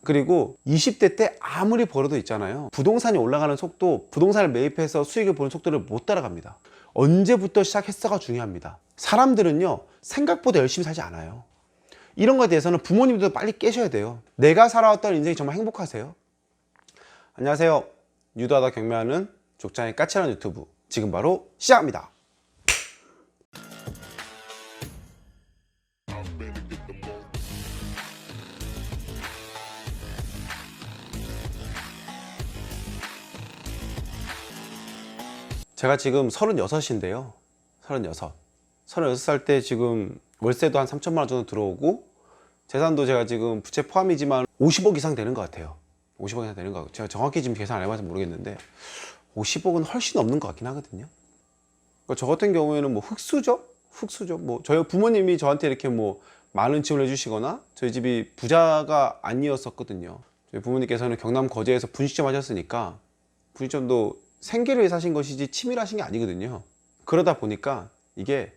그리고 20대 때 아무리 벌어도 있잖아요, 부동산이 올라가는 속도, 부동산을 매입해서 수익을 보는 속도를 못 따라갑니다. 언제부터 시작했어가 중요합니다. 사람들은요 생각보다 열심히 살지 않아요. 이런 거에 대해서는 부모님도 빨리 깨셔야 돼요. 내가 살아왔던 인생이 정말 행복하세요? 안녕하세요, 유도하다 경매하는 족장의 까칠한 유튜브, 지금 바로 시작합니다. 제가 지금 36인데요 36살 때 지금 월세도 한 3천만 원 정도 들어오고, 재산도 제가 지금 부채 포함이지만 50억 이상 되는 것 같아요. 50억 이상 되는 것 같아요. 제가 정확히 지금 계산 안 해봐서 모르겠는데 50억은 훨씬 넘는 것 같긴 하거든요. 그러니까 저 같은 경우에는 뭐 흑수저 뭐 저희 부모님이 저한테 이렇게 뭐 많은 지원을 해주시거나 저희 집이 부자가 아니었었거든요. 저희 부모님께서는 경남 거제에서 분식점 하셨으니까, 분식점도 생계를 위해서 하신 것이지 취미로 하신 게 아니거든요. 그러다 보니까 이게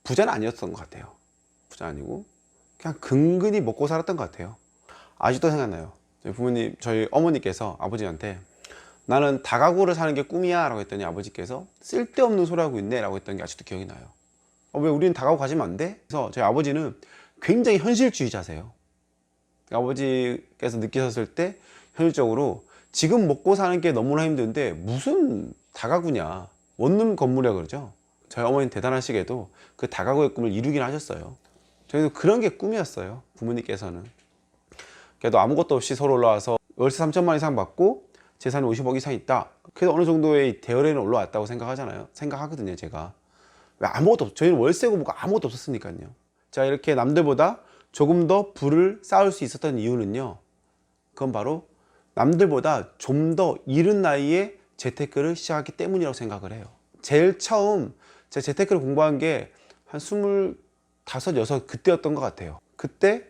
부자는 아니었던 것 같아요. 부자 아니고 그냥 근근히 먹고 살았던 것 같아요. 아직도 생각나요. 저희 부모님, 저희 어머니께서 아버지한테 나는 다가구를 사는 게 꿈이야 라고 했더니 아버지께서 쓸데없는 소리 하고 있네 라고 했던 게 아직도 기억이 나요. 왜 우리는 다가구 가지면 안 돼? 그래서 저희 아버지는 굉장히 현실주의자세요. 아버지께서 느끼셨을 때 현실적으로 지금 먹고 사는 게 너무나 힘든데 무슨 다가구냐, 원룸 건물이라 그러죠. 저희 어머니는 대단하시게도 그 다가구의 꿈을 이루긴 하셨어요. 저희도 그런 게 꿈이었어요. 부모님께서는 그래도 아무것도 없이 서울 올라와서 월세 3천만 원 이상 받고 재산이 50억 이상 있다, 그래도 어느 정도의 대열에는 올라왔다고 생각하거든요. 제가 왜 아무것도 없, 저희는 월세고 뭐가 아무것도 없었으니까요. 제가 이렇게 남들보다 조금 더 부를 쌓을 수 있었던 이유는요, 그건 바로 남들보다 좀 더 이른 나이에 재테크를 시작했기 때문이라고 생각을 해요. 제일 처음 제가 재테크를 공부한 게 한 25, 6 그때였던 것 같아요. 그때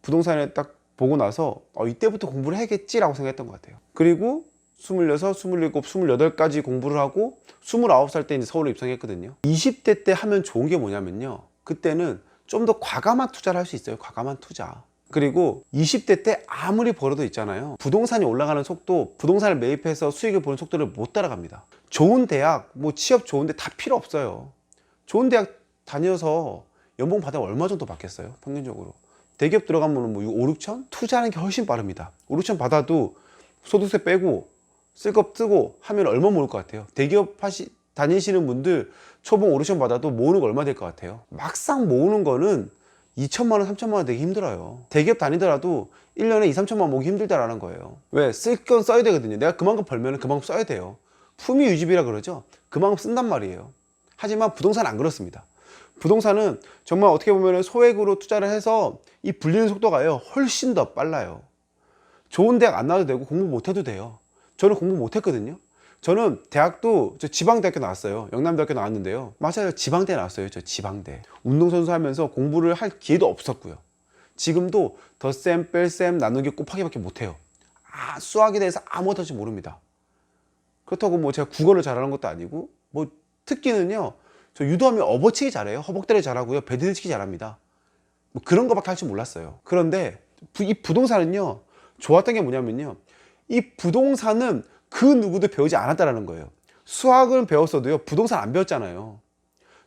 부동산에 딱 보고 나서 이때부터 공부를 해야겠지라고 생각했던 것 같아요. 그리고 26, 27, 28까지 공부를 하고 29살 때 이제 서울에 입성했거든요. 20대 때 하면 좋은 게 뭐냐면요, 그때는 좀 더 과감한 투자를 할 수 있어요. 과감한 투자. 그리고 20대 때 아무리 벌어도 있잖아요, 부동산이 올라가는 속도, 부동산을 매입해서 수익을 보는 속도를 못 따라갑니다. 좋은 대학, 뭐 취업 좋은데 다 필요 없어요. 좋은 대학 다녀서 연봉 받으면 얼마 정도 받겠어요? 평균적으로 대기업 들어가면 뭐 5, 6천? 투자하는 게 훨씬 빠릅니다. 5, 6천 받아도 소득세 빼고 쓸 거 쓰고 하면 얼마 모을 것 같아요? 대기업 다니시는 분들 초봉 5, 6천 받아도 모으는 거 얼마 될 것 같아요? 막상 모으는 거는 2천만 원, 3천만 원 되기 힘들어요. 대기업 다니더라도 1년에 2, 3천만 원 모으기 힘들다라는 거예요. 왜? 쓸 건 써야 되거든요. 내가 그만큼 벌면 그만큼 써야 돼요. 품위 유지비라 그러죠. 그만큼 쓴단 말이에요. 하지만 부동산은 안 그렇습니다. 부동산은 정말 어떻게 보면 소액으로 투자를 해서 이 불리는 속도가요 훨씬 더 빨라요. 좋은 대학 안 나와도 되고 공부 못 해도 돼요. 저는 공부 못 했거든요. 저는 대학도 지방대학교 나왔어요. 영남대학교 나왔는데요, 맞아요, 지방대 나왔어요. 저 지방대. 운동선수 하면서 공부를 할 기회도 없었고요. 지금도 덧셈 뺄셈 나누기 곱하기밖에 못해요. 수학에 대해서 아무것도 할지 모릅니다. 그렇다고 뭐 제가 국어를 잘하는 것도 아니고, 뭐 특기는요, 저 유도하면 업어치기 잘해요. 허벅다리 잘하고요, 배드치기 잘합니다. 뭐 그런 거밖에 할 줄 몰랐어요. 그런데 이 부동산은요 좋았던 게 뭐냐면요, 이 부동산은 그 누구도 배우지 않았다라는 거예요. 수학은 배웠어도요 부동산 안 배웠잖아요.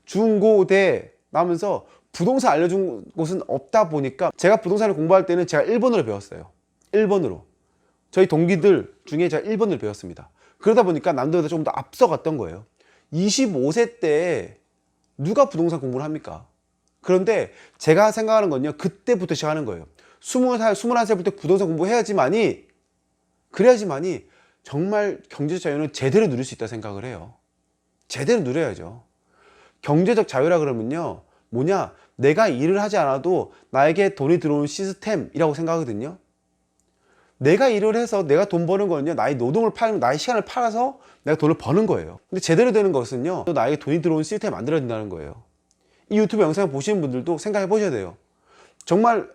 중고대 나면서 부동산 알려준 곳은 없다 보니까 제가 부동산을 공부할 때는 제가 1번으로 배웠어요. 1번으로. 저희 동기들 중에 제가 1번을 배웠습니다. 그러다 보니까 남들보다 좀 더 앞서갔던 거예요. 25세 때 누가 부동산 공부를 합니까? 그런데 제가 생각하는 건요, 그때부터 시작하는 거예요. 20살, 21살부터 부동산 공부해야지만이, 그래야지만이 정말 경제적 자유는 제대로 누릴 수 있다 생각을 해요. 제대로 누려야죠. 경제적 자유라 그러면요 뭐냐, 내가 일을 하지 않아도 나에게 돈이 들어오는 시스템이라고 생각하거든요. 내가 일을 해서 내가 돈 버는 거는요, 나의 노동을 팔면, 나의 시간을 팔아서 내가 돈을 버는 거예요. 근데 제대로 되는 것은요, 또 나에게 돈이 들어오는 시스템을 만들어야 된다는 거예요. 이 유튜브 영상을 보시는 분들도 생각해 보셔야 돼요. 정말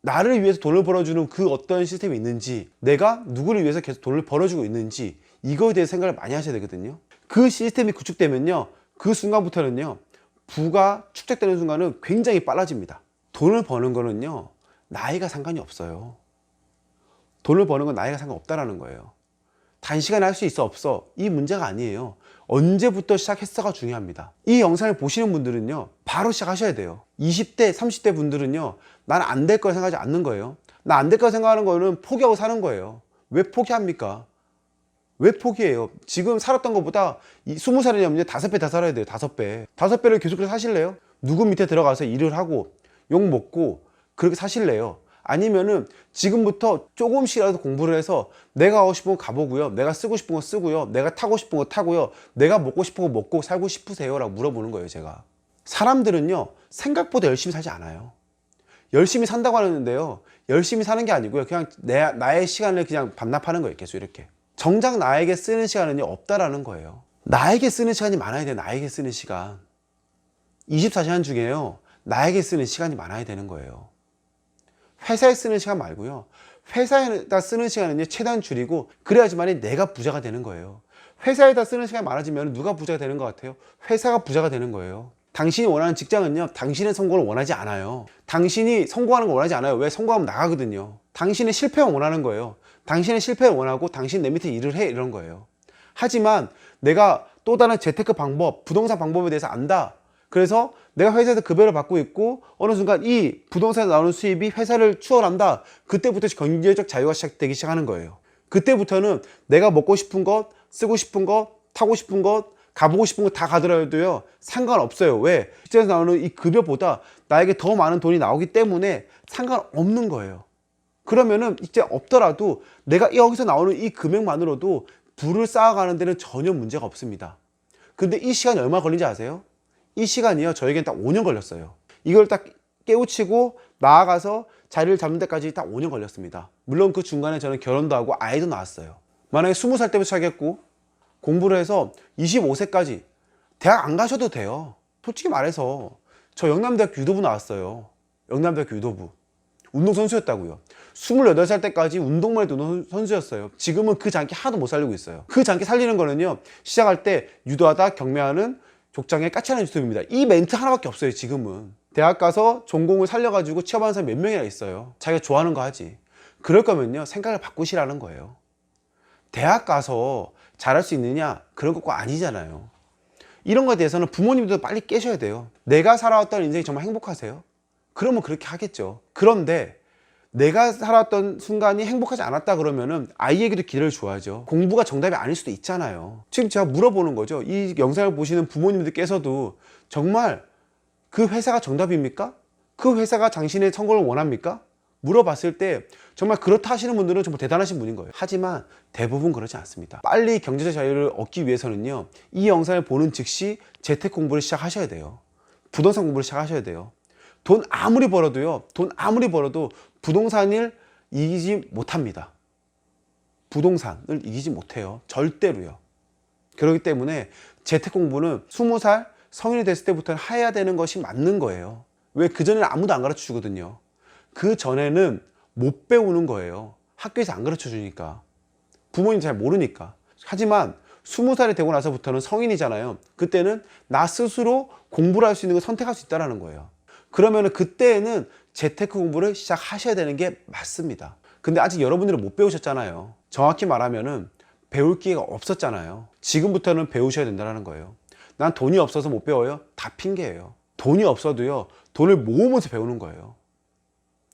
나를 위해서 돈을 벌어주는 그 어떤 시스템이 있는지, 내가 누구를 위해서 계속 돈을 벌어주고 있는지, 이거에 대해 생각을 많이 하셔야 되거든요. 그 시스템이 구축되면요, 그 순간부터는요 부가 축적되는 순간은 굉장히 빨라집니다. 돈을 버는 거는요 나이가 상관이 없어요. 돈을 버는 건 나이가 상관없다라는 거예요. 단시간에 할 수 있어 없어 이 문제가 아니에요. 언제부터 시작했어가 중요합니다. 이 영상을 보시는 분들은요 바로 시작하셔야 돼요. 20대 30대 분들은요 난 안 될 거라 생각하지 않는 거예요. 나 안 될 거라 생각하는 거는 포기하고 사는 거예요. 왜 포기합니까? 왜 포기해요? 지금 살았던 것보다 20살이냐면 5배 더 살아야 돼요. 5배. 5배를 계속해서 사실래요? 누구 밑에 들어가서 일을 하고 욕 먹고 그렇게 사실래요? 아니면은 지금부터 조금씩이라도 공부를 해서 내가 하고 싶은 거 가보고요, 내가 쓰고 싶은 거 쓰고요, 내가 타고 싶은 거 타고요, 내가 먹고 싶은 거 먹고 살고 싶으세요? 라고 물어보는 거예요. 제가. 사람들은요 생각보다 열심히 살지 않아요. 열심히 산다고 하는데요, 열심히 사는 게 아니고요, 그냥 나의 시간을 그냥 반납하는 거예요. 계속 이렇게. 정작 나에게 쓰는 시간은 없다라는 거예요. 나에게 쓰는 시간이 많아야 돼요. 나에게 쓰는 시간. 24시간 중에요 나에게 쓰는 시간이 많아야 되는 거예요. 회사에 쓰는 시간 말고요, 회사에다 쓰는 시간은요 최대한 줄이고, 그래야지만 내가 부자가 되는 거예요. 회사에다 쓰는 시간이 많아지면 누가 부자가 되는 것 같아요? 회사가 부자가 되는 거예요. 당신이 원하는 직장은요 당신의 성공을 원하지 않아요. 당신이 성공하는 걸 원하지 않아요. 왜? 성공하면 나가거든요. 당신의 실패를 원하는 거예요. 당신의 실패를 원하고 당신 내 밑에 일을 해, 이런 거예요. 하지만 내가 또 다른 재테크 방법, 부동산 방법에 대해서 안다. 그래서 내가 회사에서 급여를 받고 있고 어느 순간 이 부동산에서 나오는 수입이 회사를 추월한다. 그때부터 경제적 자유가 시작되기 시작하는 거예요. 그때부터는 내가 먹고 싶은 것, 쓰고 싶은 것, 타고 싶은 것, 가보고 싶은 거 다 가더라도요 상관없어요. 왜? 실제에서 나오는 이 급여보다 나에게 더 많은 돈이 나오기 때문에 상관없는 거예요. 그러면은 이제 없더라도 내가 여기서 나오는 이 금액만으로도 부를 쌓아가는 데는 전혀 문제가 없습니다. 근데 이 시간이 얼마 걸린지 아세요? 이 시간이요 저에겐 딱 5년 걸렸어요. 이걸 딱 깨우치고 나아가서 자리를 잡는 데까지 딱 5년 걸렸습니다. 물론 그 중간에 저는 결혼도 하고 아이도 낳았어요. 만약에 20살 때부터 시작했고 공부를 해서 25세까지 대학 안 가셔도 돼요. 솔직히 말해서 저 영남대학교 유도부 나왔어요. 영남대학교 유도부. 운동선수였다고요. 28살 때까지 운동만 해도 선수였어요. 지금은 그 장기 하나도 못 살리고 있어요. 그 장기 살리는 거는요 시작할 때 유도하다 경매하는 족장에 까치하는 유튜브입니다. 이 멘트 하나밖에 없어요. 지금은 대학 가서 전공을 살려가지고 취업하는 사람 몇 명이나 있어요. 자기가 좋아하는 거 하지. 그럴 거면요 생각을 바꾸시라는 거예요. 대학 가서 잘할 수 있느냐? 그런 거 꼭 아니잖아요. 이런 거에 대해서는 부모님도 빨리 깨셔야 돼요. 내가 살아왔던 인생이 정말 행복하세요? 그러면 그렇게 하겠죠. 그런데 내가 살았던 순간이 행복하지 않았다 그러면은 아이에게도 기회를 줘야죠. 공부가 정답이 아닐 수도 있잖아요. 지금 제가 물어보는 거죠. 이 영상을 보시는 부모님들께서도 정말 그 회사가 정답입니까? 그 회사가 당신의 성공을 원합니까? 물어봤을 때 정말 그렇다 하시는 분들은 정말 대단하신 분인 거예요. 하지만 대부분 그렇지 않습니다. 빨리 경제적 자유를 얻기 위해서는요 이 영상을 보는 즉시 재테크 공부를 시작하셔야 돼요. 부동산 공부를 시작하셔야 돼요. 돈 아무리 벌어도 부동산을 이기지 못합니다. 부동산을 이기지 못해요. 절대로요. 그렇기 때문에 재테크 공부는 20살 성인이 됐을 때부터 해야 되는 것이 맞는 거예요. 왜? 그전에는 아무도 안 가르쳐 주거든요. 그 전에는 못 배우는 거예요. 학교에서 안 가르쳐 주니까. 부모님 잘 모르니까. 하지만 20살이 되고 나서부터는 성인이잖아요. 그때는 나 스스로 공부를 할 수 있는 걸 선택할 수 있다는 거예요. 그러면 그때에는 재테크 공부를 시작하셔야 되는 게 맞습니다. 근데 아직 여러분들은 못 배우셨잖아요. 정확히 말하면은 배울 기회가 없었잖아요. 지금부터는 배우셔야 된다는 거예요. 난 돈이 없어서 못 배워요? 다 핑계예요. 돈이 없어도요 돈을 모으면서 배우는 거예요.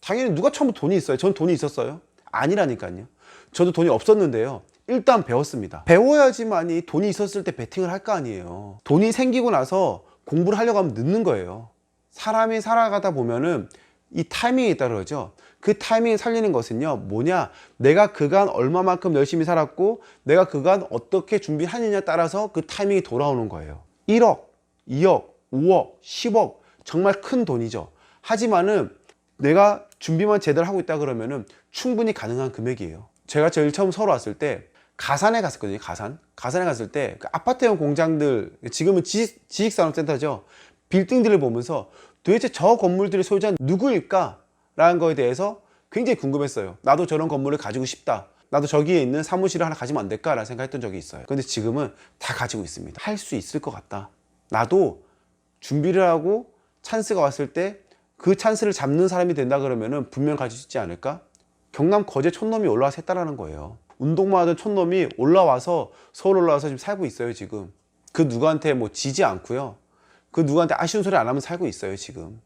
당연히 누가 처음부터 돈이 있어요? 전 돈이 있었어요? 아니라니까요. 저도 돈이 없었는데요 일단 배웠습니다. 배워야지만이 돈이 있었을 때 베팅을 할 거 아니에요. 돈이 생기고 나서 공부를 하려고 하면 늦는 거예요. 사람이 살아가다 보면은 이 타이밍이 있다 그러죠. 그 타이밍을 살리는 것은요 뭐냐, 내가 그간 얼마만큼 열심히 살았고 내가 그간 어떻게 준비하느냐에 따라서 그 타이밍이 돌아오는 거예요. 1억, 2억, 5억, 10억 정말 큰 돈이죠. 하지만은 내가 준비만 제대로 하고 있다 그러면은 충분히 가능한 금액이에요. 제가 제일 처음 서울 왔을 때 가산에 갔었거든요. 가산에 갔을 때 그 아파트형 공장들, 지금은 지식산업센터죠. 빌딩들을 보면서 도대체 저 건물들의 소유자는 누구일까? 라는 거에 대해서 굉장히 궁금했어요. 나도 저런 건물을 가지고 싶다. 나도 저기에 있는 사무실을 하나 가지면 안 될까? 라는 생각했던 적이 있어요. 근데 지금은 다 가지고 있습니다. 할 수 있을 것 같다. 나도 준비를 하고 찬스가 왔을 때 그 찬스를 잡는 사람이 된다 그러면은 분명 가질 수 있지 않을까? 경남 거제 촌놈이 올라와서 했다라는 거예요. 운동만 하던 촌놈이 올라와서 서울 올라와서 지금 살고 있어요. 지금 그 누구한테 뭐 지지 않고요. 그 누구한테 아쉬운 소리 안 하면 살고 있어요. 지금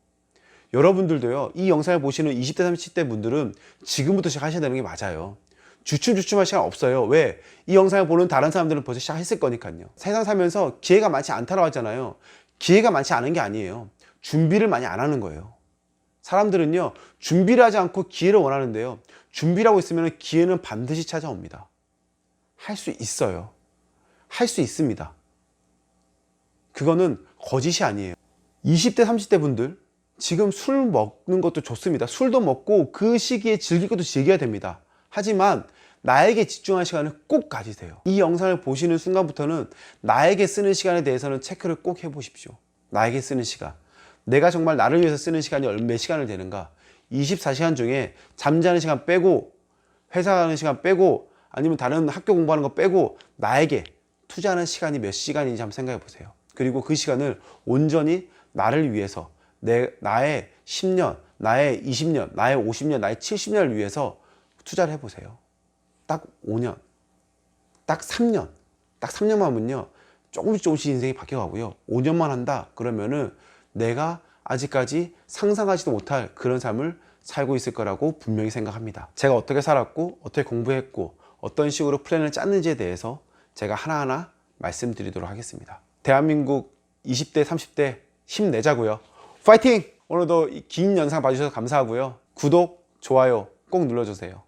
여러분들도요, 이 영상을 보시는 20대 30대 분들은 지금부터 시작하셔야 되는 게 맞아요. 주춤주춤할 시간 없어요. 왜? 이 영상을 보는 다른 사람들은 벌써 시작했을 거니까요. 세상 살면서 기회가 많지 않다라고 하잖아요. 기회가 많지 않은 게 아니에요. 준비를 많이 안 하는 거예요. 사람들은요, 준비를 하지 않고 기회를 원하는데요, 준비를 하고 있으면 기회는 반드시 찾아옵니다. 할 수 있어요. 할 수 있습니다. 그거는 거짓이 아니에요. 20대 30대 분들, 지금 술 먹는 것도 좋습니다. 술도 먹고 그 시기에 즐길 것도 즐겨야 됩니다. 하지만 나에게 집중할 시간을 꼭 가지세요. 이 영상을 보시는 순간부터는 나에게 쓰는 시간에 대해서는 체크를 꼭 해보십시오. 나에게 쓰는 시간, 내가 정말 나를 위해서 쓰는 시간이 몇 시간을 되는가. 24시간 중에 잠자는 시간 빼고, 회사 가는 시간 빼고, 아니면 다른 학교 공부하는 거 빼고 나에게 투자하는 시간이 몇 시간인지 한번 생각해 보세요. 그리고 그 시간을 온전히 나를 위해서, 나의 10년, 나의 20년, 나의 50년, 나의 70년을 위해서 투자를 해보세요. 딱 5년, 딱 3년, 딱 3년만 하면요, 조금씩 인생이 바뀌어가고요. 5년만 한다 그러면은 내가 아직까지 상상하지도 못할 그런 삶을 살고 있을 거라고 분명히 생각합니다. 제가 어떻게 살았고, 어떻게 공부했고, 어떤 식으로 플랜을 짰는지에 대해서 제가 하나하나 말씀드리도록 하겠습니다. 대한민국 20대 30대 힘내자고요. 파이팅! 오늘도 긴 영상 봐주셔서 감사하고요. 구독, 좋아요 꼭 눌러주세요.